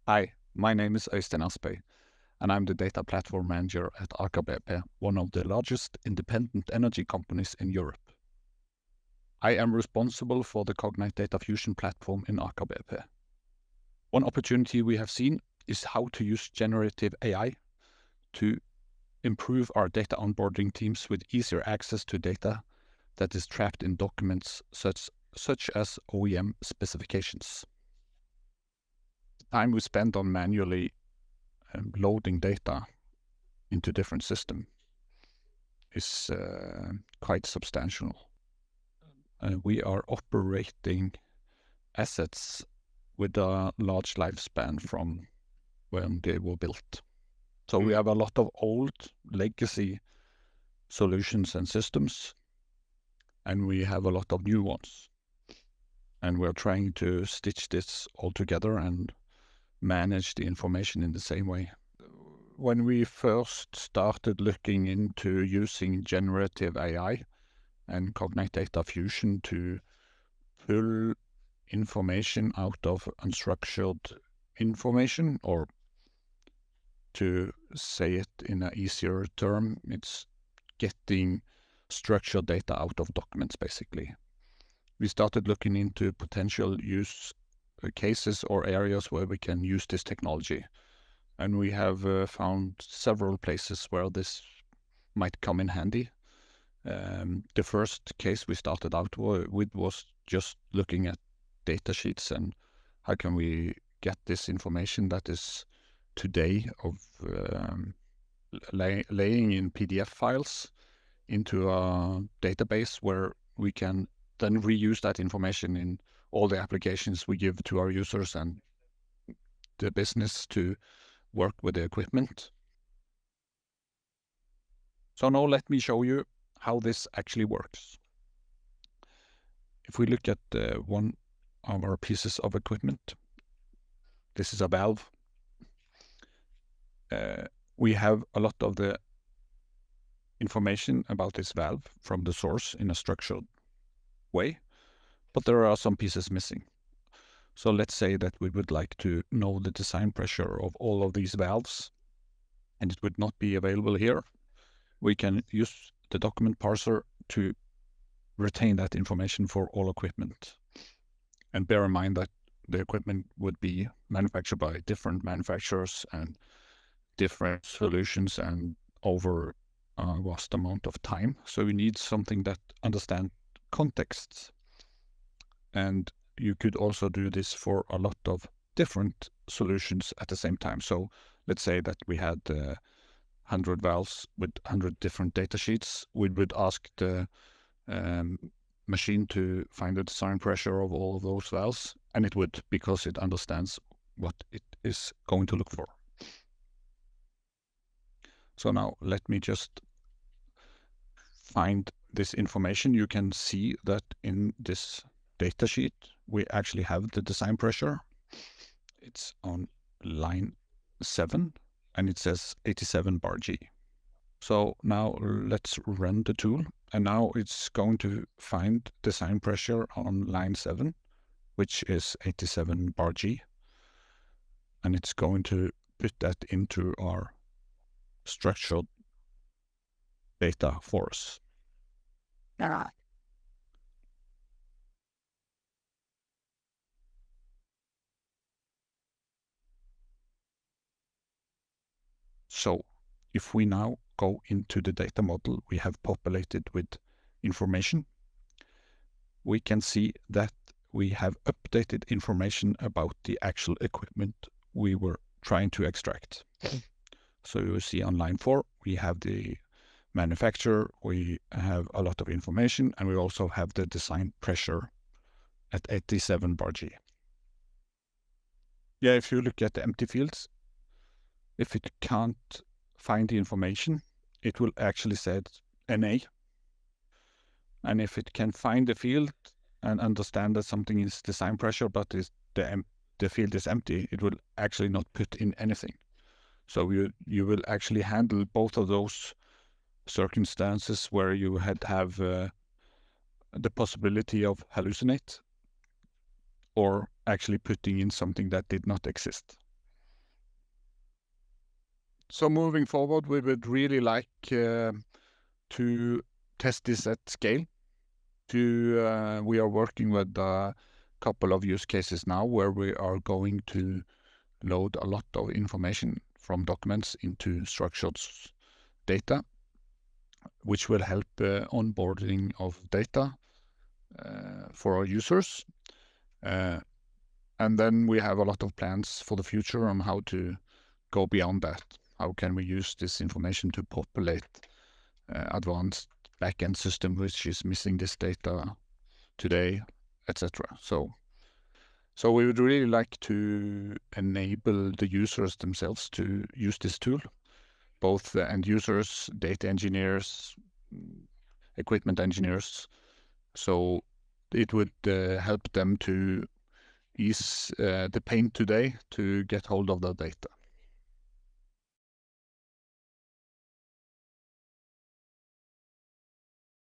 Hi, my name is Øystein Aspøy, and I'm the data platform manager at Aker BP, one of the largest independent energy companies in Europe. I am responsible for the Cognite Data Fusion platform in Aker BP. One opportunity we have seen is how to use generative AI to improve our data onboarding teams with easier access to data that is trapped in documents such as OEM specifications. The time we spend on manually loading data into different systems is quite substantial. We are operating assets with a large lifespan from when they were built. So we have a lot of old legacy solutions and systems, and we have a lot of new ones. And we're trying to stitch this all together and manage the information in the same way. When we first started looking into using generative AI and Cognite Data Fusion to pull information out of unstructured information, or to say it in an easier term, it's getting structured data out of documents, basically. We started looking into potential use cases or areas where we can use this technology. And we have found several places where this might come in handy. The first case we started out with was just looking at data sheets and how can we get this information that is today of laying in PDF files into a database where we can then reuse that information in all the applications we give to our users and the business to work with the equipment. So now let me show you how this actually works. If we look at one of our pieces of equipment, this is a valve. We have a lot of the information about this valve from the source in a structured way, but there are some pieces missing. So let's say that we would like to know the design pressure of all of these valves, and it would not be available here. We can use the document parser to retain that information for all equipment. And bear in mind that the equipment would be manufactured by different manufacturers and different solutions and over a vast amount of time. So we need something that understands contexts. And you could also do this for a lot of different solutions at the same time. So let's say that we had 100 valves with 100 different data sheets. We would ask the machine to find the design pressure of all of those valves, and it would, because it understands what it is going to look for. So now let me just find this information. You can see that in this data sheet, we actually have the design pressure. It's on line 7, and it says 87 bar G. So now let's run the tool, and now it's going to find design pressure on line 7, which is 87 bar G, and it's going to put that into our structured data for us. So if we now go into the data model we have populated with information, we can see that we have updated information about the actual equipment we were trying to extract. So you see on line 4, we have the manufacturer, we have a lot of information, and we also have the design pressure at 87 bar G. Yeah, if you look at the empty fields, if it can't find the information, it will actually say NA. And if it can find the field and understand that something is design pressure, but the field is empty, it will actually not put in anything. So you will actually handle both of those circumstances where you have the possibility of hallucinate or actually putting in something that did not exist. So moving forward, we would really like to test this at scale. We are working with a couple of use cases now where we are going to load a lot of information from documents into structured data, which will help onboarding of data for our users. And then we have a lot of plans for the future on how to go beyond that. How can we use this information to populate advanced backend system which is missing this data today, etc. So we would really like to enable the users themselves to use this tool, both the end users, data engineers, equipment engineers. So it would help them to ease the pain today to get hold of the data.